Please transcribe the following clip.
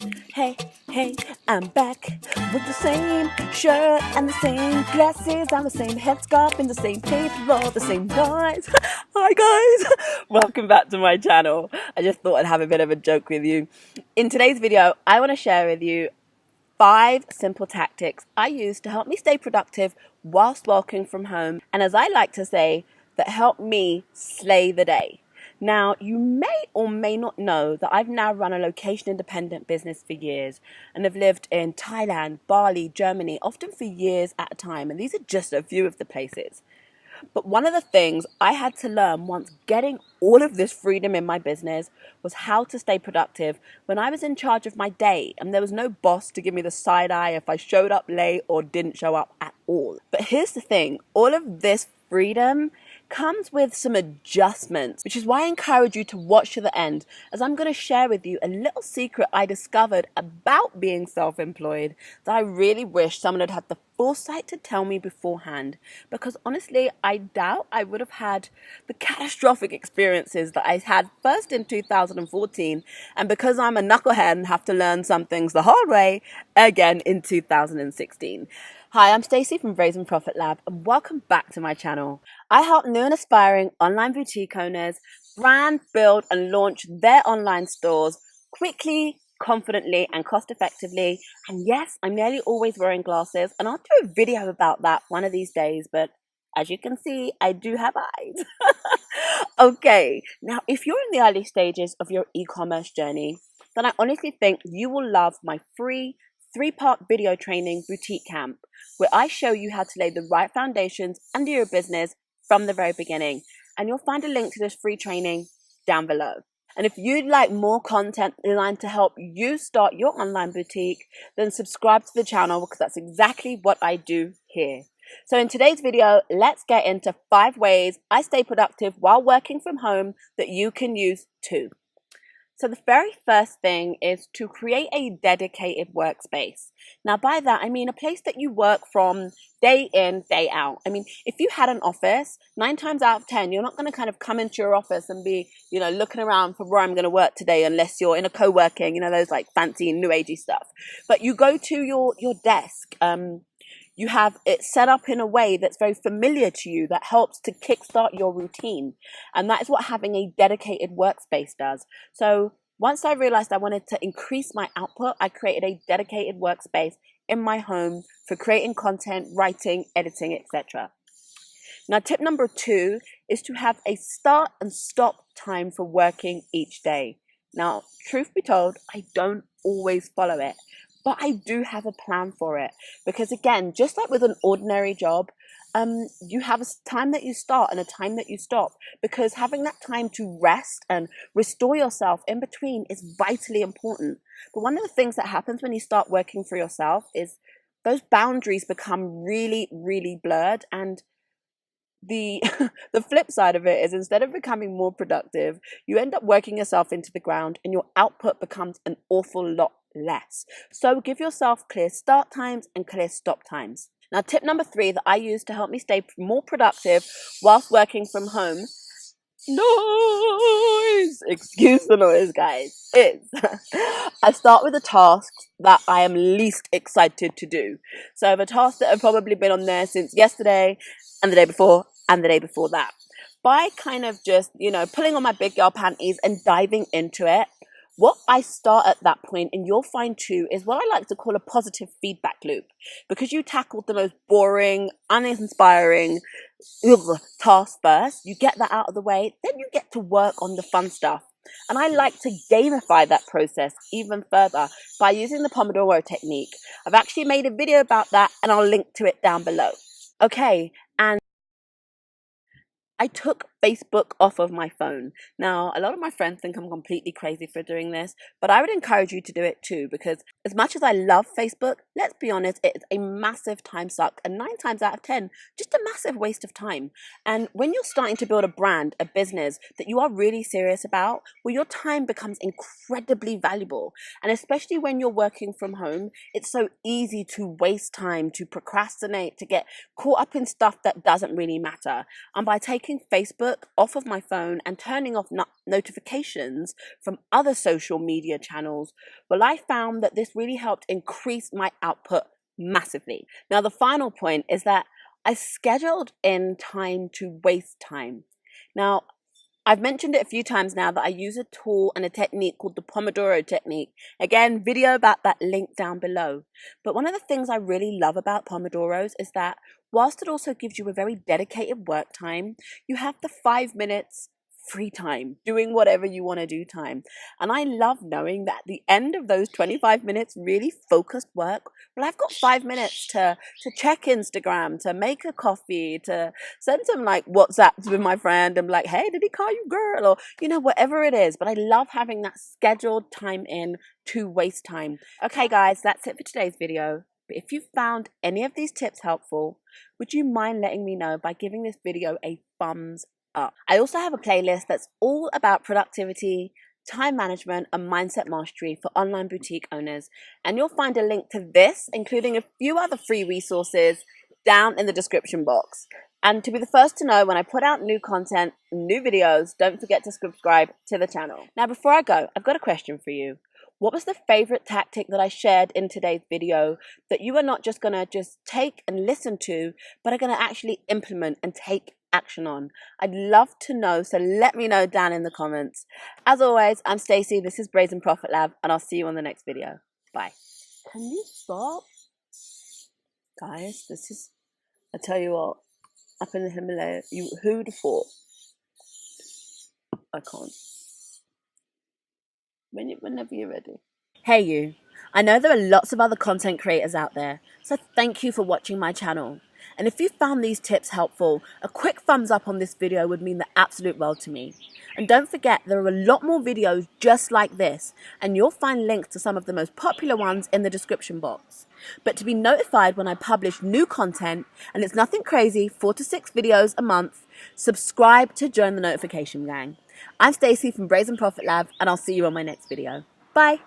Hey, hey, I'm back with the same shirt and the same glasses. I'm the same headscarf and the same paper, the same noise. Hi guys, welcome back to my channel. I just thought I'd have a bit of a joke with you. In today's video, I want to share with you 5 simple tactics I use to help me stay productive whilst working from home, and as I like to say, that help me slay the day. Now, you may or may not know that I've now run a location-independent business for years and have lived in Thailand, Bali, Germany, often for years at a time, and these are just a few of the places. But one of the things I had to learn once getting all of this freedom in my business was how to stay productive when I was in charge of my day and there was no boss to give me the side eye if I showed up late or didn't show up at all. But here's the thing, all of this freedom comes with some adjustments, which is why I encourage you to watch to the end, as I'm going to share with you a little secret I discovered about being self-employed that I really wish someone had had the foresight to tell me beforehand, because honestly I doubt I would have had the catastrophic experiences that I had first in 2014, and because I'm a knucklehead and have to learn some things the hard way, again in 2016. Hi, I'm Stacey from Brazen Profit Lab and welcome back to my channel. I help new and aspiring online boutique owners brand, build and launch their online stores quickly, confidently and cost effectively. And yes, I'm nearly always wearing glasses and I'll do a video about that one of these days, but as you can see, I do have eyes. Okay, now if you're in the early stages of your e-commerce journey, then I honestly think you will love my free 3-part video training boutique camp, where I show you how to lay the right foundations under your business from the very beginning. And you'll find a link to this free training down below. And if you'd like more content designed to help you start your online boutique, then subscribe to the channel, because that's exactly what I do here. So in today's video, let's get into 5 ways I stay productive while working from home that you can use too. So the very first thing is to create a dedicated workspace. Now by that, I mean a place that you work from day in, day out. I mean, if you had an office, 9 times out of 10, you're not going to kind of come into your office and be, looking around for where I'm going to work today, unless you're in a co-working, those like fancy new agey stuff. But you go to your desk, you have it set up in a way that's very familiar to you, that helps to kickstart your routine. And that is what having a dedicated workspace does. So once I realized I wanted to increase my output, I created a dedicated workspace in my home for creating content, writing, editing, etc. Now, tip number 2 is to have a start and stop time for working each day. Now, truth be told, I don't always follow it, but I do have a plan for it, because again, just like with an ordinary job, you have a time that you start and a time that you stop, because having that time to rest and restore yourself in between is vitally important. But one of the things that happens when you start working for yourself is those boundaries become really, really blurred, and the the flip side of it is, instead of becoming more productive, you end up working yourself into the ground and your output becomes an awful lot less. So give yourself clear start times and clear stop times. Now, tip number 3 that I use to help me stay more productive whilst working from home, noise, excuse the noise guys, is I start with the tasks that I am least excited to do. So the tasks that have probably been on there since yesterday and the day before and the day before that. By kind of just, pulling on my big girl panties and diving into it, what I start at that point, and you'll find too, is what I like to call a positive feedback loop. Because you tackled the most boring, uninspiring task first, you get that out of the way, then you get to work on the fun stuff. And I like to gamify that process even further by using the Pomodoro technique. I've actually made a video about that and I'll link to it down below. Okay, and I took Facebook off of my phone. Now, a lot of my friends think I'm completely crazy for doing this, but I would encourage you to do it too, because as much as I love Facebook, let's be honest, it's a massive time suck, and 9 times out of 10, just a massive waste of time. And when you're starting to build a brand, a business that you are really serious about, well, your time becomes incredibly valuable. And especially when you're working from home, it's so easy to waste time, to procrastinate, to get caught up in stuff that doesn't really matter. And by taking Facebook Facebook off of my phone and turning off notifications from other social media channels, well, I found that this really helped increase my output massively. Now, the final point is that I scheduled in time to waste time. Now, I've mentioned it a few times now that I use a tool and a technique called the Pomodoro technique. Again, video about that link down below. But one of the things I really love about Pomodoros is that whilst it also gives you a very dedicated work time, you have the 5 minutes free time, doing whatever you want to do time. And I love knowing that at the end of those 25 minutes, really focused work, well, I've got 5 minutes to check Instagram, to make a coffee, to send some like WhatsApps with my friend and be like, hey, did he call you girl? Or, you know, whatever it is. But I love having that scheduled time in to waste time. Okay, guys, that's it for today's video. But if you found any of these tips helpful, would you mind letting me know by giving this video a thumbs up? I also have a playlist that's all about productivity, time management, and mindset mastery for online boutique owners. And you'll find a link to this, including a few other free resources, down in the description box. And to be the first to know when I put out new content, new videos, don't forget to subscribe to the channel. Now, before I go, I've got a question for you. What was the favorite tactic that I shared in today's video that you are not just going to take and listen to, but are going to actually implement and take action on? I'd love to know, so let me know down in the comments. As always, I'm Stacey, this is Brazen Profit Lab, and I'll see you on the next video. Bye. Can you stop? Guys, this is, I tell you what, up in the Himalayas, who'd have thought? I can't. Whenever you're ready. Hey you, I know there are lots of other content creators out there, so thank you for watching my channel. And if you found these tips helpful, a quick thumbs up on this video would mean the absolute world to me. And don't forget, there are a lot more videos just like this, and you'll find links to some of the most popular ones in the description box. But to be notified when I publish new content, and it's nothing crazy, 4 to 6 videos a month, subscribe to join the notification gang. I'm Stacey from Brazen Profit Lab, and I'll see you on my next video. Bye!